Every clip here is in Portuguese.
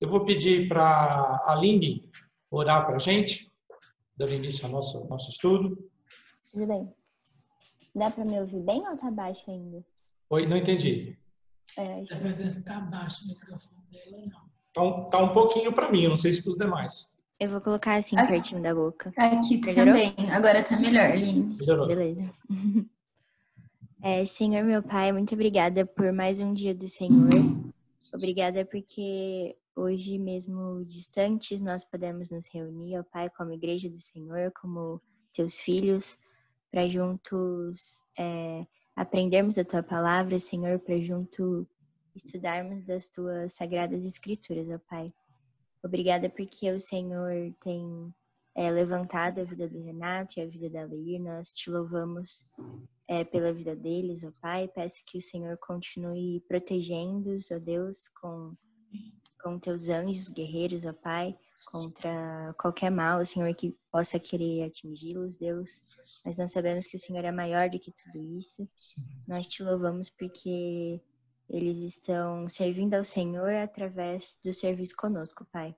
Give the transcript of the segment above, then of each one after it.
Eu vou pedir para a Aline orar para a gente, dando início ao nosso estudo. Tudo bem. Dá para me ouvir bem ou tá baixo ainda? Oi, não entendi. Acho que está baixo o microfone dela, não. Tá um pouquinho para mim, eu não sei se para os demais. Eu vou colocar assim, pertinho da boca. Aqui Melhorou? também. Agora tá melhor, Aline. Melhorou. Beleza. Senhor, meu Pai, muito obrigada por mais um dia do Senhor. Obrigada porque hoje, mesmo distantes, nós podemos nos reunir, ó Pai, como igreja do Senhor, como teus filhos, para juntos aprendermos da tua palavra, Senhor, para juntos estudarmos das tuas sagradas escrituras, ó Pai. Obrigada porque o Senhor tem levantado a vida do Renato e a vida da Leir. Nós te louvamos pela vida deles, ó Pai. Peço que o Senhor continue protegendo-os, ó Deus, com teus anjos guerreiros, ó Pai, contra qualquer mal, Senhor, que possa querer atingi-los, Deus. Mas nós sabemos que o Senhor é maior do que tudo isso. Nós te louvamos porque eles estão servindo ao Senhor através do serviço conosco, Pai.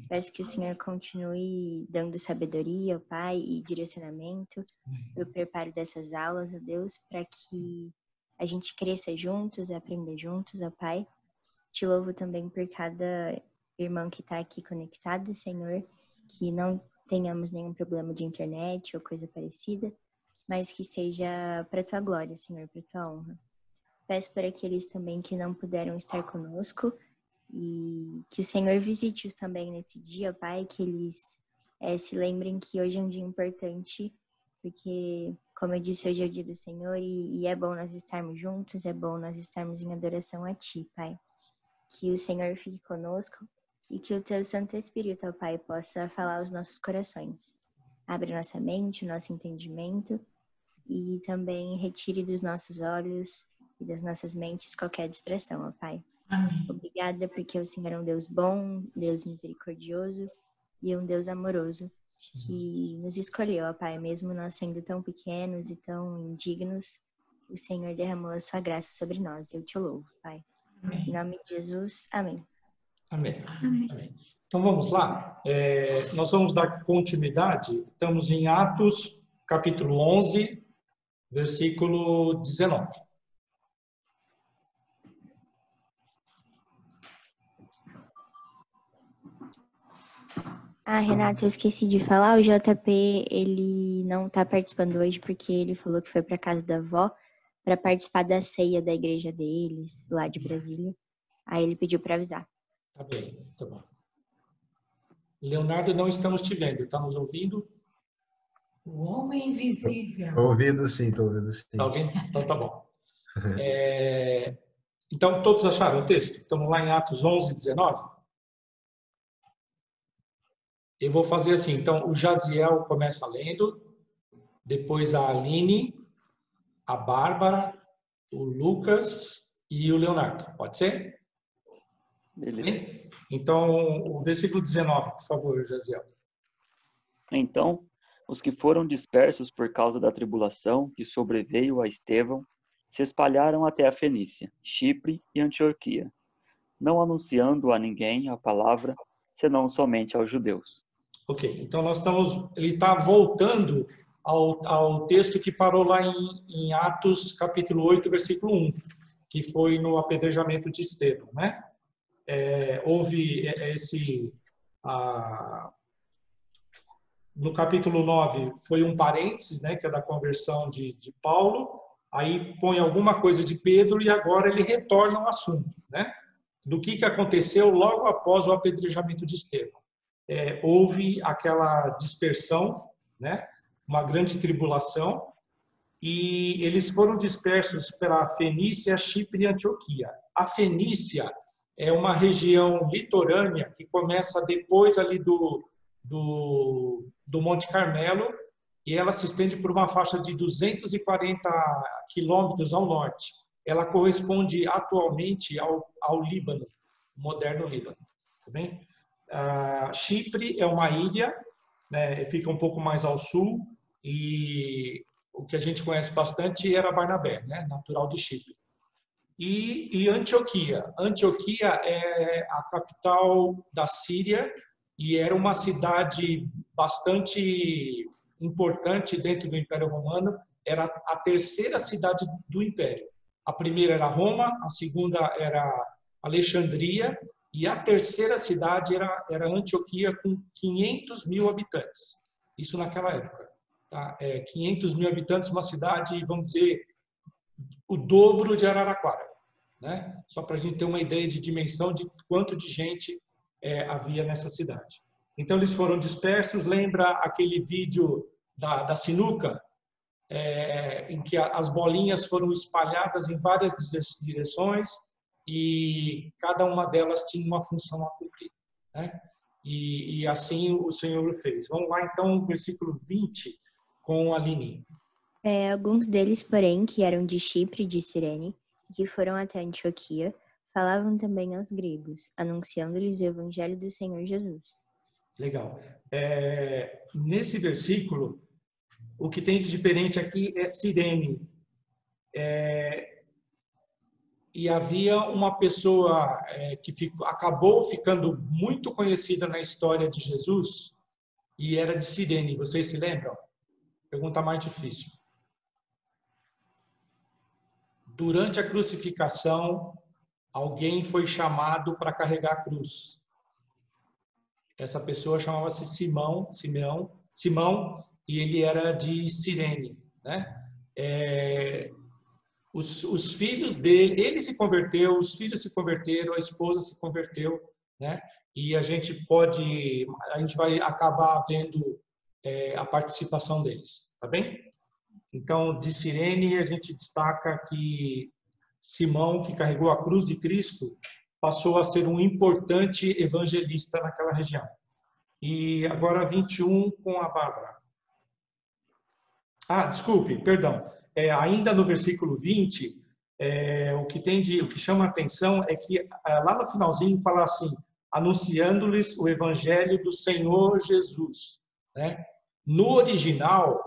Peço que o Senhor continue dando sabedoria, ó Pai, e direcionamento para o preparo dessas aulas, ó Deus, para que a gente cresça juntos, aprenda juntos, ó Pai. Te louvo também por cada irmão que está aqui conectado, Senhor, que não tenhamos nenhum problema de internet ou coisa parecida, mas que seja para a tua glória, Senhor, para a tua honra. Peço por aqueles também que não puderam estar conosco e que o Senhor visite-os também nesse dia, Pai, que eles se lembrem que hoje é um dia importante, porque, como eu disse, hoje é o dia do Senhor e é bom nós estarmos juntos, é bom nós estarmos em adoração a Ti, Pai. Que o Senhor fique conosco e que o Teu Santo Espírito, ó Pai, possa falar aos nossos corações. Abre nossa mente, nosso entendimento e também retire dos nossos olhos e das nossas mentes qualquer distração, ó Pai. Amém. Obrigada porque o Senhor é um Deus bom, Deus misericordioso e um Deus amoroso que nos escolheu, ó Pai, mesmo nós sendo tão pequenos e tão indignos, o Senhor derramou a sua graça sobre nós. Eu te louvo, Pai. Amém. Em nome de Jesus, amém. Amém. Amém. Então vamos lá. Nós vamos dar continuidade. Estamos em Atos, capítulo 11, versículo 19. Renato, eu esqueci de falar, o JP, ele não tá participando hoje porque ele falou que foi para casa da avó para participar da ceia da igreja deles, lá de Brasília. Aí ele pediu para avisar. Tá bem, tá bom. Leonardo, não estamos te vendo. Está nos ouvindo? O homem invisível. Estou ouvindo sim, estou ouvindo sim. Está ouvindo? Então tá bom. Então, todos acharam o texto? Estamos lá em Atos 11, 19? Eu vou fazer assim. Então, o Jaziel começa lendo, depois a Aline, a Bárbara, o Lucas e o Leonardo. Pode ser? Beleza. Então, o versículo 19, por favor, Jaziel. Então, os que foram dispersos por causa da tribulação que sobreveio a Estevão se espalharam até a Fenícia, Chipre e Antioquia, não anunciando a ninguém a palavra, senão somente aos judeus. Ok, então ele está voltando ao texto que parou lá em Atos, capítulo 8, versículo 1, que foi no apedrejamento de Estevão, né? Houve no capítulo 9 foi um parênteses, né, que é da conversão de Paulo, aí põe alguma coisa de Pedro e agora ele retorna ao assunto, né, do que aconteceu logo após o apedrejamento de Estevão. Houve aquela dispersão, né, uma grande tribulação, e eles foram dispersos pela Fenícia, Chipre e Antioquia. A Fenícia é uma região litorânea que começa depois ali do Monte Carmelo e ela se estende por uma faixa de 240 quilômetros ao norte. Ela corresponde atualmente ao Líbano, moderno Líbano. Tá bem? Chipre é uma ilha, né, fica um pouco mais ao sul e o que a gente conhece bastante era Barnabé, né, natural de Chipre. e Antioquia. Antioquia é a capital da Síria e era uma cidade bastante importante dentro do Império Romano. Era a terceira cidade do Império. A primeira era Roma, a segunda era Alexandria e a terceira cidade era Antioquia, com 500 mil habitantes. Isso naquela época. Tá? 500 mil habitantes, uma cidade, vamos dizer, o dobro de Araraquara. Né? Só para a gente ter uma ideia de dimensão de quanto de gente havia nessa cidade. Então, eles foram dispersos. Lembra aquele vídeo da sinuca? Em que as bolinhas foram espalhadas em várias direções e cada uma delas tinha uma função a cumprir. Né? E assim o Senhor fez. Vamos lá, então, versículo 20, com a Aline. Alguns deles, porém, que eram de Chipre e de Cirene, e que foram até Antioquia, falavam também aos gregos, anunciando-lhes o evangelho do Senhor Jesus. Legal. Nesse versículo, o que tem de diferente aqui é Cirene. E havia uma pessoa que acabou ficando muito conhecida na história de Jesus e era de Cirene. Vocês se lembram? Pergunta mais difícil. Durante a crucificação, alguém foi chamado para carregar a cruz. Essa pessoa chamava-se Simão, e ele era de Cirene, né? Os filhos dele, ele se converteu, os filhos se converteram, a esposa se converteu, né? E a gente vai acabar vendo a participação deles, tá bem? Então, de Cirene, a gente destaca que Simão, que carregou a cruz de Cristo, passou a ser um importante evangelista naquela região. E agora 21 com a Bárbara. Desculpe, perdão. Ainda no versículo 20, o que chama a atenção é que lá no finalzinho fala assim, anunciando-lhes o evangelho do Senhor Jesus. Né? No original,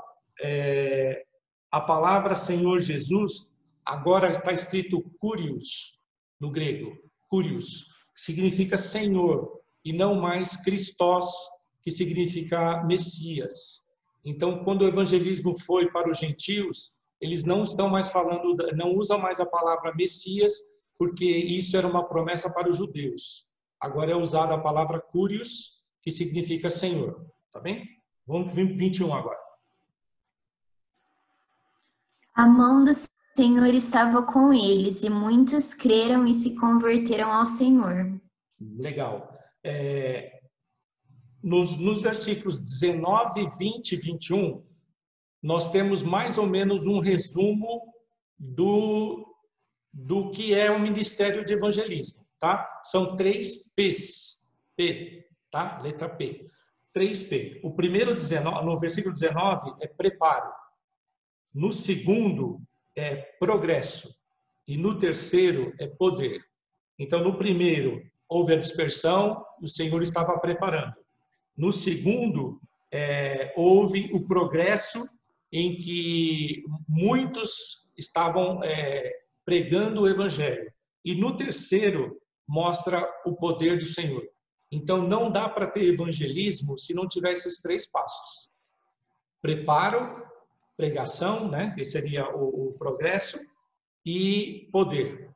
a palavra Senhor Jesus agora está escrito Kyrios, no grego. Kyrios, que significa Senhor, e não mais Christos, que significa Messias. Então, quando o evangelismo foi para os gentios, eles não estão mais falando, não usam mais a palavra Messias, porque isso era uma promessa para os judeus. Agora é usada a palavra Kyrios, que significa Senhor. Tá bem? Vamos 21 agora. A mão do Senhor estava com eles, e muitos creram e se converteram ao Senhor. Legal. Nos versículos 19, 20 e 21, nós temos mais ou menos um resumo do que é o ministério de evangelismo, tá? São 3 P's, P, tá? Letra P. 3P. O primeiro, no versículo 19, é preparo. No segundo, é progresso. E no terceiro, é poder. Então, no primeiro, houve a dispersão, o Senhor estava preparando. No segundo, houve o progresso em que muitos estavam pregando o Evangelho. E no terceiro, mostra o poder do Senhor. Então, não dá para ter evangelismo se não tiver esses 3 passos. Preparo, pregação, né, que seria o progresso, e poder.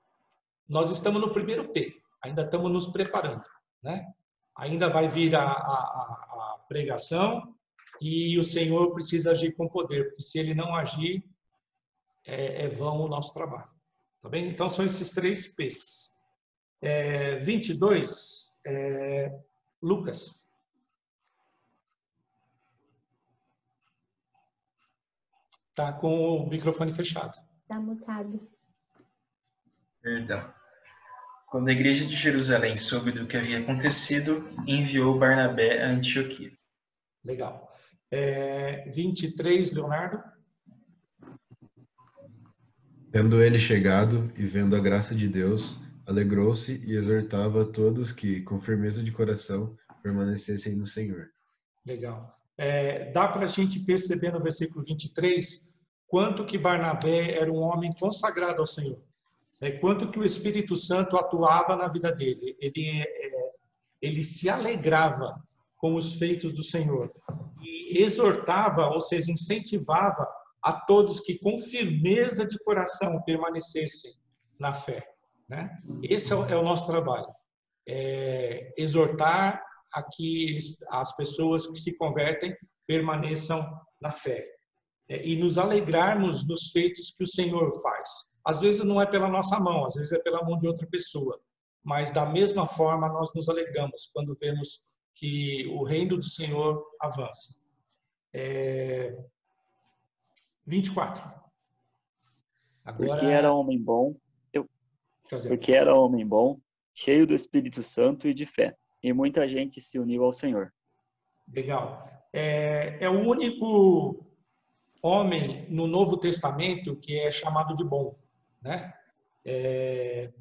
Nós estamos no primeiro P, ainda estamos nos preparando. Né? Ainda vai vir a pregação e o Senhor precisa agir com poder, porque se Ele não agir, é vão o nosso trabalho. Tá bem? Então, são esses 3 P's. 22, Lucas. Tá com o microfone fechado. Tá mutado. Perdão. Quando a igreja de Jerusalém soube do que havia acontecido, enviou Barnabé a Antioquia. Legal. 23, Leonardo. Tendo ele chegado e vendo a graça de Deus, alegrou-se e exortava a todos que, com firmeza de coração, permanecessem no Senhor. Legal. Dá para a gente perceber no versículo 23 quanto que Barnabé era um homem consagrado ao Senhor. Quanto que o Espírito Santo atuava na vida dele. Ele se alegrava com os feitos do Senhor e exortava, ou seja, incentivava a todos que com firmeza de coração permanecessem na fé, né? Esse é o nosso trabalho, exortar a que as pessoas que se convertem permaneçam na fé, e nos alegrarmos dos feitos que o Senhor faz. Às vezes não é pela nossa mão, às vezes é pela mão de outra pessoa, mas da mesma forma nós nos alegramos quando vemos que o reino do Senhor avança. 24. Agora, Porque era homem bom, cheio do Espírito Santo e de fé, e muita gente se uniu ao Senhor. Legal. É o único homem no Novo Testamento que é chamado de bom, né?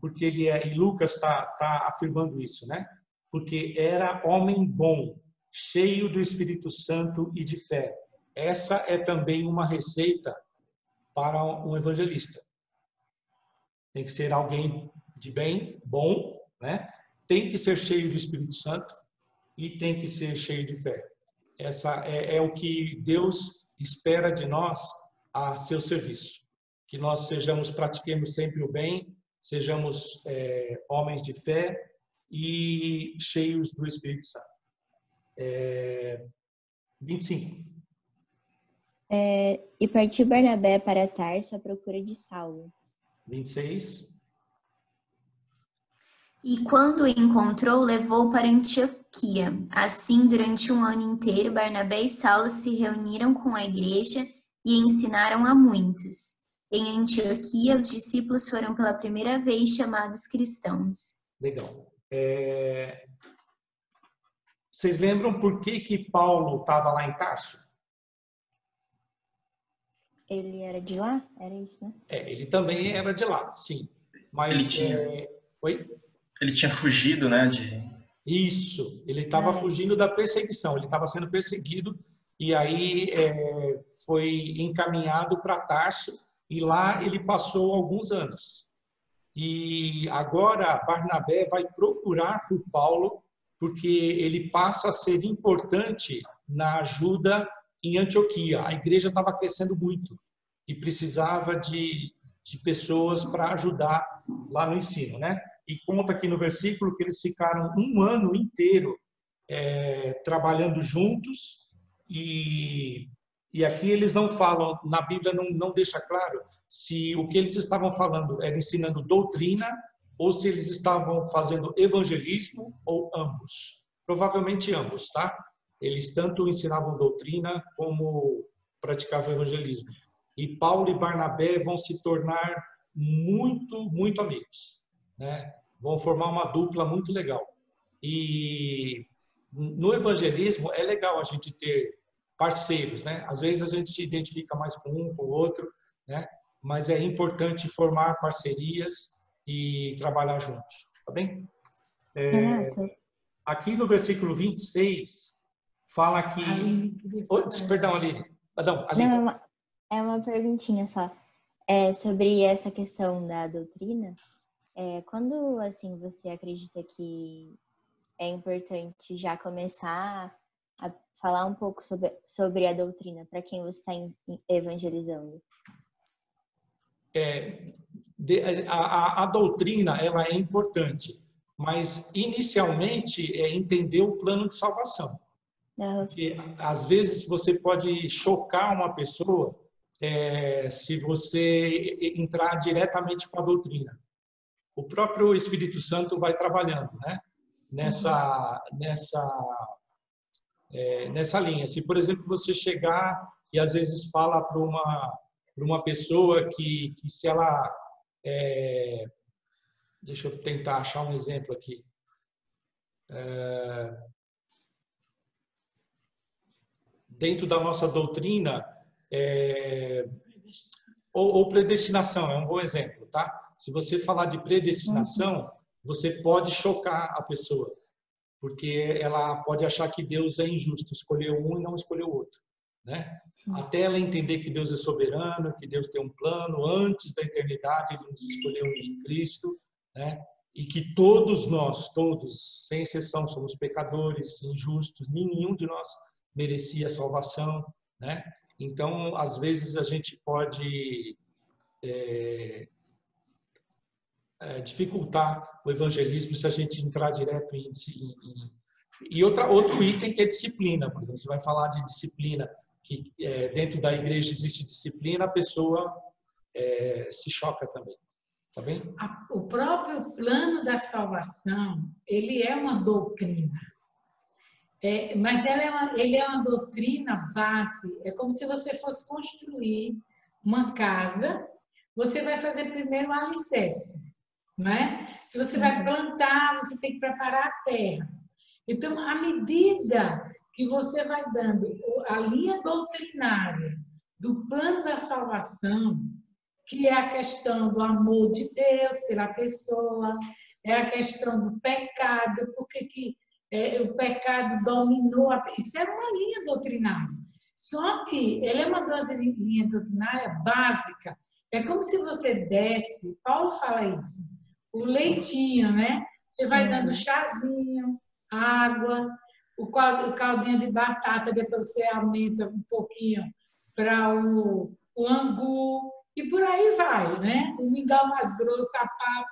Porque e Lucas está afirmando isso, né? Porque era homem bom, cheio do Espírito Santo e de fé. Essa é também uma receita para um evangelista. Tem que ser alguém de bem, bom, né? Tem que ser cheio do Espírito Santo e tem que ser cheio de fé. Essa é o que Deus espera de nós a seu serviço. Que nós pratiquemos sempre o bem, sejamos homens de fé e cheios do Espírito Santo. 25. E partiu Barnabé para Tarso à procura de Saulo. 26. E quando o encontrou, levou para Antioquia. Assim, durante um ano inteiro, Barnabé e Saulo se reuniram com a igreja e ensinaram a muitos. Em Antioquia, os discípulos foram pela primeira vez chamados cristãos. Legal. Vocês lembram por que Paulo estava lá em Tarso? Ele era de lá? Era isso, né? Ele também era de lá, sim. Mas ele tinha fugido, né? Isso. Ele estava fugindo da perseguição. Ele estava sendo perseguido e aí foi encaminhado para Tarso e lá ele passou alguns anos. E agora Barnabé vai procurar por Paulo porque ele passa a ser importante na ajuda em Antioquia. A igreja estava crescendo muito e precisava de pessoas para ajudar lá no ensino, né? E conta aqui no versículo que eles ficaram um ano inteiro trabalhando juntos e aqui eles não falam, na Bíblia não deixa claro se o que eles estavam falando era ensinando doutrina ou se eles estavam fazendo evangelismo ou ambos. Provavelmente ambos, tá? Eles tanto ensinavam doutrina como praticavam evangelismo. E Paulo e Barnabé vão se tornar muito, muito amigos, né? Vão formar uma dupla muito legal. E no evangelismo é legal a gente ter parceiros, né? Às vezes a gente se identifica mais com um, com o outro, né? Mas é importante formar parcerias e trabalhar juntos, tá bem? Aqui no versículo 26, fala que... Perdão, Aline. Perdão, Aline. Não, é uma perguntinha só. Sobre essa questão da doutrina, quando assim, você acredita que é importante já começar a falar um pouco sobre a doutrina para quem você está evangelizando? A doutrina ela é importante, mas inicialmente é entender o plano de salvação. Porque, às vezes você pode chocar uma pessoa se você entrar diretamente com a doutrina. O próprio Espírito Santo vai trabalhando, né? Nessa linha. Se, por exemplo, você chegar e às vezes fala para uma pessoa que se ela... deixa eu tentar achar um exemplo aqui. Dentro da nossa doutrina, ou predestinação, é um bom exemplo, tá? Se você falar de predestinação, você pode chocar a pessoa, porque ela pode achar que Deus é injusto, escolheu um e não escolheu outro. né? Até ela entender que Deus é soberano, que Deus tem um plano, antes da eternidade Ele nos escolheu em Cristo, né? E que todos nós, todos, sem exceção, somos pecadores, injustos, nenhum de nós merecia salvação, né? Então, às vezes a gente pode dificultar o evangelismo se a gente entrar direto e outro item que é disciplina. Por exemplo, você vai falar de disciplina, que dentro da igreja existe disciplina, a pessoa se choca também. Tá bem? O próprio plano da salvação, ele é uma doutrina. Mas ele é uma doutrina base. É como se você fosse construir uma casa, você vai fazer primeiro um alicerce, né? Se você vai plantar, você tem que preparar a terra. Então, à medida que você vai dando a linha doutrinária do plano da salvação, que é a questão do amor de Deus pela pessoa, é a questão do pecado, porque o pecado dominou. Isso é uma linha doutrinária. Só que ele é uma linha doutrinária básica. É como se você desse, Paulo fala isso, o leitinho, né? Você vai dando chazinho, água, o caldinho de batata, depois você aumenta um pouquinho para o angu, e por aí vai, né? O mingau mais grosso, a papa.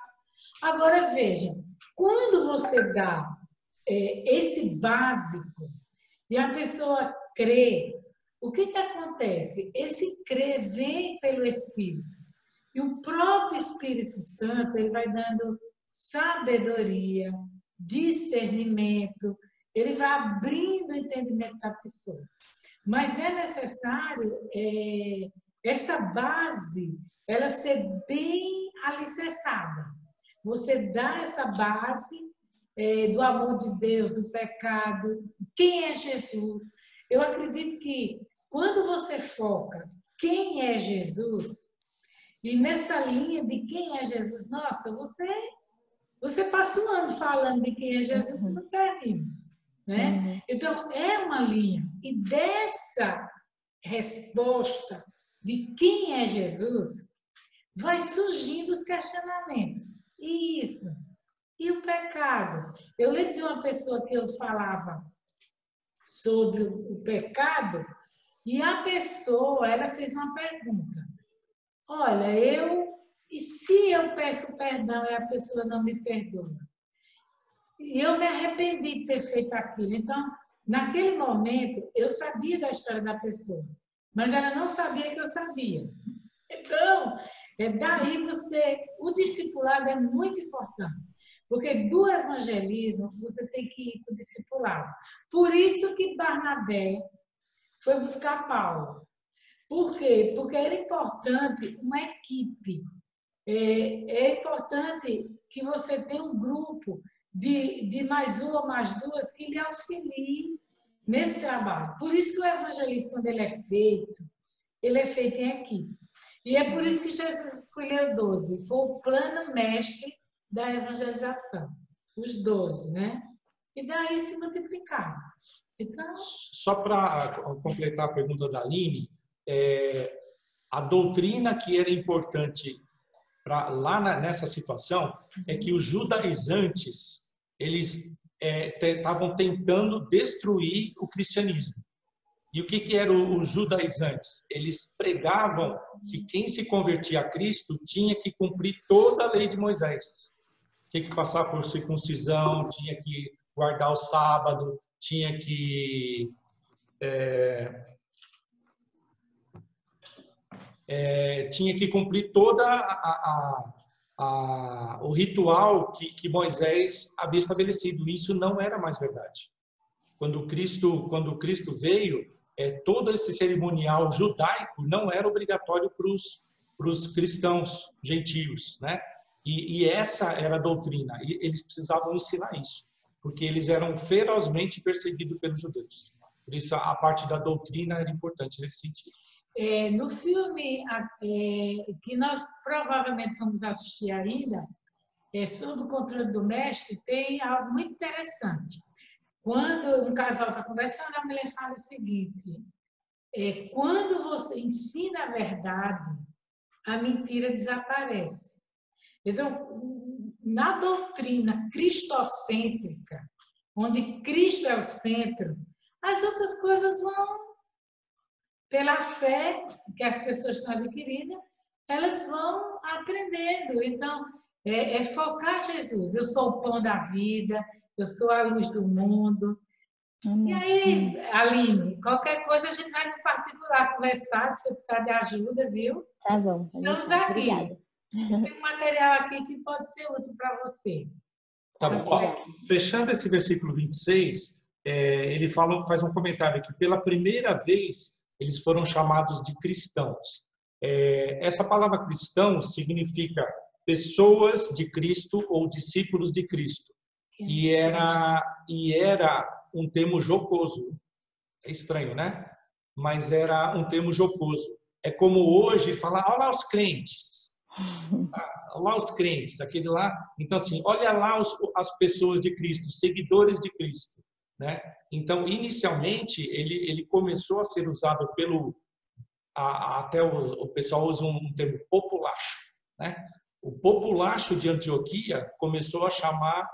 Agora, veja, quando você dá esse básico e a pessoa crê, o que acontece? Esse crer vem pelo Espírito. E o próprio Espírito Santo, ele vai dando sabedoria, discernimento, ele vai abrindo o entendimento da pessoa. Mas é necessário essa base, ela ser bem alicerçada. Você dá essa base do amor de Deus, do pecado, quem é Jesus. Eu acredito que quando você foca quem é Jesus, e nessa linha de quem é Jesus, nossa, você passa um ano falando de quem é Jesus e não termina, né? Então, é uma linha. E dessa resposta de quem é Jesus, vai surgindo os questionamentos. E isso? E o pecado? Eu lembro de uma pessoa que eu falava sobre o pecado, e a pessoa, ela fez uma pergunta. Olha, e se eu peço perdão e a pessoa não me perdoa? E eu me arrependi de ter feito aquilo. Então, naquele momento, eu sabia da história da pessoa, mas ela não sabia que eu sabia. Então, daí o discipulado é muito importante, porque do evangelismo você tem que ir para o discipulado. Por isso que Barnabé foi buscar Paulo. Por quê? Porque era importante uma equipe. É importante que você tenha um grupo de mais uma ou mais duas que lhe auxiliem nesse trabalho. Por isso que o evangelismo, quando ele é feito em equipe. E é por isso que Jesus escolheu 12. Foi o plano mestre da evangelização. Os 12, né? E daí se multiplicaram. Então... Só para completar a pergunta da Aline, a doutrina que era importante nessa situação é que os judaizantes, eles estavam tentando destruir o cristianismo. E o que eram os judaizantes? Eles pregavam que quem se convertia a Cristo tinha que cumprir toda a lei de Moisés. Tinha que passar por circuncisão, tinha que guardar o sábado, tinha que cumprir toda o ritual que Moisés havia estabelecido. Isso não era mais verdade. Quando Cristo veio, todo esse cerimonial judaico não era obrigatório para os cristãos gentios, né? E essa era a doutrina. E eles precisavam ensinar isso, porque eles eram ferozmente perseguidos pelos judeus. Por isso, a parte da doutrina era importante nesse sentido. No filme que nós provavelmente vamos assistir ainda, Sob o Controle do Mestre, tem algo muito interessante. Quando um casal está conversando, a mulher fala o seguinte: quando você ensina a verdade, a mentira desaparece. Então, na doutrina cristocêntrica, onde Cristo é o centro, as outras coisas vão, pela fé que as pessoas estão adquirindo, elas vão aprendendo. Então, focar Jesus. Eu sou o pão da vida, eu sou a luz do mundo. E aí, Aline, qualquer coisa a gente vai no particular conversar, se você precisar de ajuda, viu? Tá bom. Estamos aqui. Obrigada. Tem um material aqui que pode ser útil para você. Tá bom. Ó, fechando esse versículo 26, ele faz um comentário que pela primeira vez eles foram chamados de cristãos. Essa palavra cristão significa pessoas de Cristo ou discípulos de Cristo. E era um termo jocoso. É estranho, né? Mas era um termo jocoso. É como hoje falar, olha lá os crentes. Olha lá os crentes, aquele lá. Então, assim, olha lá as pessoas de Cristo, seguidores de Cristo. Né? Então, inicialmente, ele começou a ser usado até o pessoal usa um termo populacho. Né? O populacho de Antioquia começou a chamar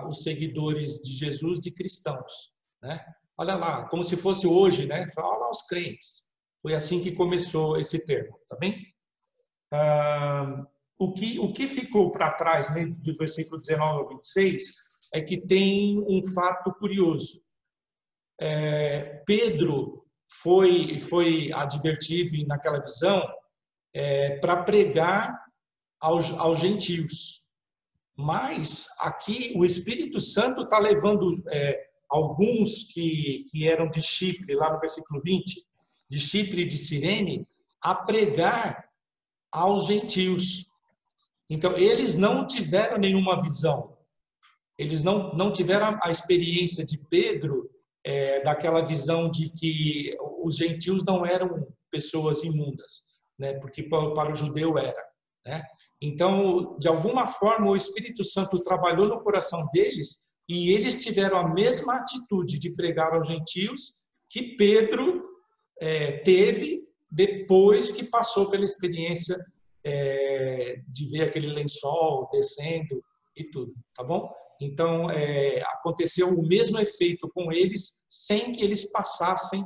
os seguidores de Jesus de cristãos. Né? Olha lá, como se fosse hoje, né? Olha lá os crentes. Foi assim que começou esse termo, tá bem? O que ficou para trás, né, do versículo 19 ao 26 é que tem um fato curioso. Pedro foi advertido naquela visão para pregar aos gentios. Mas aqui o Espírito Santo está levando alguns que eram de Chipre, lá no versículo 20, de Chipre e de Cirene, a pregar aos gentios. Então, eles não tiveram nenhuma visão. Eles não tiveram a experiência de Pedro, daquela visão de que os gentios não eram pessoas imundas, né? Porque para o judeu era. Né? Então, de alguma forma, o Espírito Santo trabalhou no coração deles e eles tiveram a mesma atitude de pregar aos gentios que Pedro teve depois que passou pela experiência de ver aquele lençol descendo e tudo, tá bom? Então, aconteceu o mesmo efeito com eles sem que eles passassem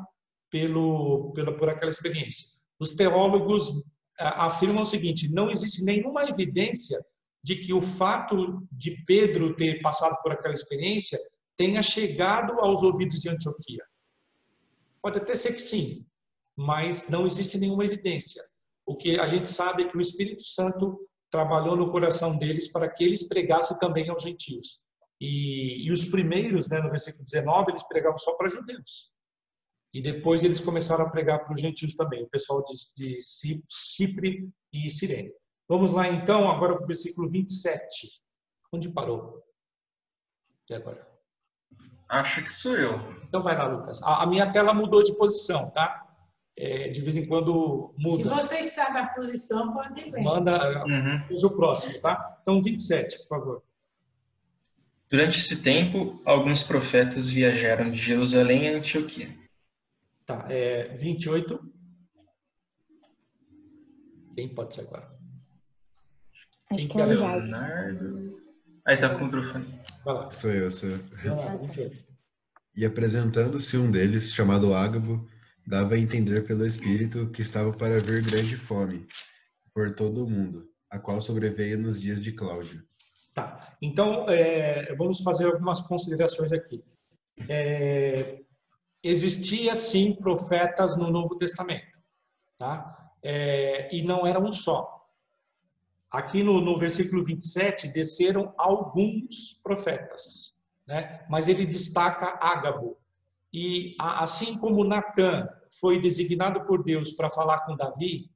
por aquela experiência. Os teólogos afirmam o seguinte: não existe nenhuma evidência de que o fato de Pedro ter passado por aquela experiência tenha chegado aos ouvidos de Antioquia. Pode até ser que sim, mas não existe nenhuma evidência. O que a gente sabe é que o Espírito Santo trabalhou no coração deles para que eles pregassem também aos gentios. E os primeiros, né, no versículo 19, eles pregavam só para judeus. E depois eles começaram a pregar para os gentios também, o pessoal de Chipre e Cirene. Vamos lá então, agora para o versículo 27. Onde parou? E agora? Acho que sou eu. Então vai lá, Lucas. A minha tela mudou de posição, tá? De vez em quando muda. Se vocês sabem a posição, podem ler. Manda o próximo, tá? Então 27, por favor. Durante esse tempo, alguns profetas viajaram de Jerusalém a Antioquia. Tá, 28. Quem pode ser agora? Acho que é o Jair. Leonardo. Aí tá com o microfone. Vai lá. Sou eu. Vai lá, 28. E apresentando-se um deles, chamado Ágabo, dava a entender pelo Espírito que estava para vir grande fome por todo o mundo, a qual sobreveio nos dias de Cláudio. Tá, então vamos fazer algumas considerações aqui. Existia sim profetas no Novo Testamento, tá? E não era um só. Aqui no versículo 27 desceram alguns profetas, né? Mas ele destaca Ágabo. E assim como Natã foi designado por Deus para falar com Davi,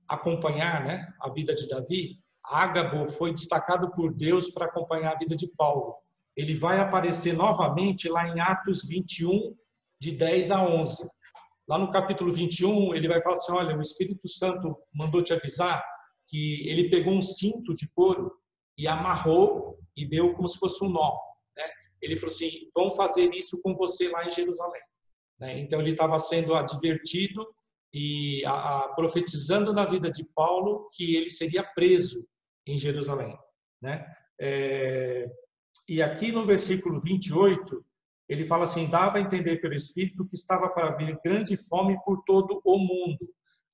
acompanhar, né, a vida de Davi, Ágabo foi destacado por Deus para acompanhar a vida de Paulo. Ele vai aparecer novamente lá em Atos 21, de 10 a 11. Lá no capítulo 21, ele vai falar assim: olha, o Espírito Santo mandou te avisar que ele pegou um cinto de couro e amarrou e deu como se fosse um nó. Né? Ele falou assim: vão fazer isso com você lá em Jerusalém. né? Então, ele estava sendo advertido e profetizando na vida de Paulo que ele seria preso em Jerusalém, né? E aqui no versículo 28, ele fala assim: dava a entender pelo Espírito que estava para vir grande fome por todo o mundo.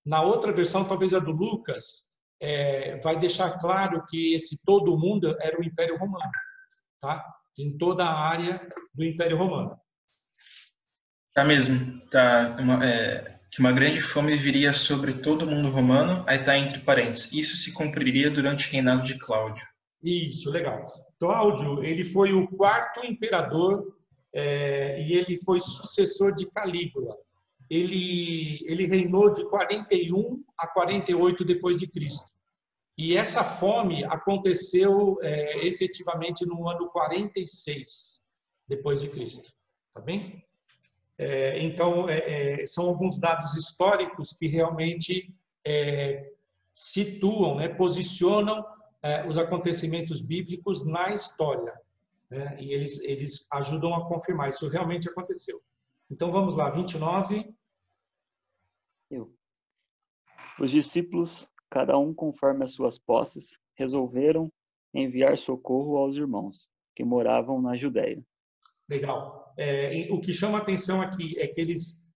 Na outra versão, talvez a do Lucas, vai deixar claro que esse todo o mundo era o Império Romano, tá? Em toda a área do Império Romano. Tá mesmo. Tá, que uma grande fome viria sobre todo o mundo romano, aí tá entre parênteses. Isso se cumpriria durante o reinado de Cláudio. Isso, legal. Cláudio, ele foi o 4º imperador e ele foi sucessor de Calígula. Ele reinou de 41 a 48 depois de Cristo. E essa fome aconteceu efetivamente no ano 46 depois de Cristo, tá bem? Então, são alguns dados históricos que realmente situam, né, posicionam os acontecimentos bíblicos na história, né? E eles ajudam a confirmar, isso realmente aconteceu. Então, vamos lá, 29. Os discípulos, cada um conforme as suas posses, resolveram enviar socorro aos irmãos que moravam na Judéia. Legal. O que chama atenção aqui é que eles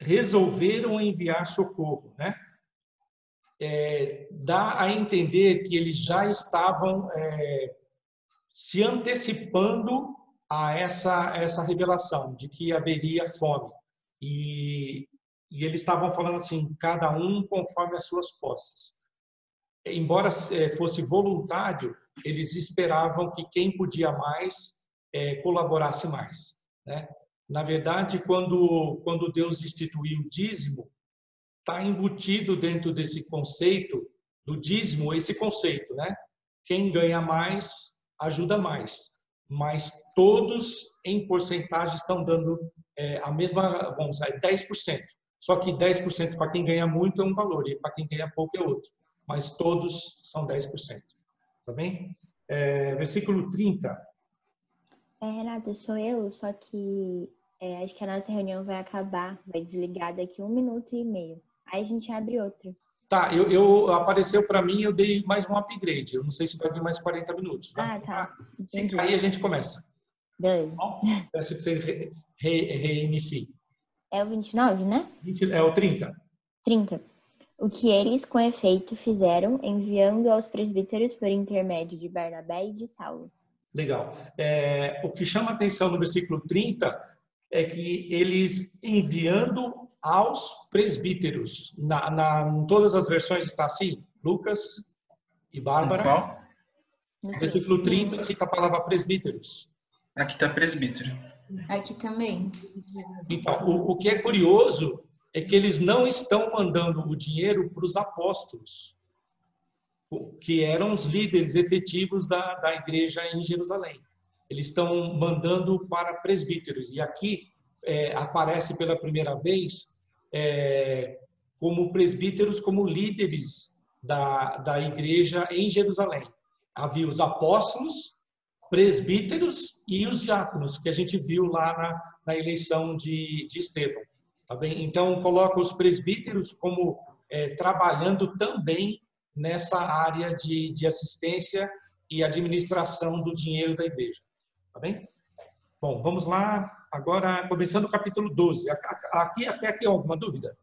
resolveram enviar socorro, né? Dá a entender que eles já estavam se antecipando a essa revelação de que haveria fome. E eles estavam falando assim, cada um conforme as suas posses. Embora fosse voluntário, eles esperavam que quem podia mais colaborasse mais, né? Na verdade, quando Deus instituiu o dízimo, está embutido dentro desse conceito do dízimo, esse conceito, né? Quem ganha mais, ajuda mais. Mas todos, em porcentagem, estão dando a mesma, vamos dizer, 10%. Só que 10% para quem ganha muito é um valor, e para quem ganha pouco é outro. Mas todos são 10%. Tá bem? Versículo 30. Renato, sou eu, só que acho que a nossa reunião vai acabar, vai desligar daqui 1 minuto e meio. Aí a gente abre outra. Tá, apareceu para mim, eu dei mais um upgrade. Eu não sei se vai vir mais 40 minutos. Tá. Se cair, a gente começa. Beleza. Bom, peço que você reinicie. É o 29, né? É o 30. 30. O que eles, com efeito, fizeram, enviando aos presbíteros por intermédio de Barnabé e de Saulo. Legal. O que chama atenção no versículo 30 é que eles enviando aos presbíteros. Em todas as versões está assim, Lucas e Bárbara. Qual? No versículo 30 cita a palavra presbíteros. Aqui está presbítero. Aqui também. Então, o que é curioso é que eles não estão mandando o dinheiro para os apóstolos, que eram os líderes efetivos da igreja em Jerusalém. Eles estão mandando para presbíteros. E aqui aparece pela primeira vez como presbíteros, como líderes da igreja em Jerusalém. Havia os apóstolos, presbíteros e os diáconos, que a gente viu lá na eleição de Estevão. Tá bem? Então, coloca os presbíteros como trabalhando também nessa área de assistência e administração do dinheiro da igreja. Tá bem? Bom, vamos lá. Agora, começando o capítulo 12. Até aqui alguma dúvida?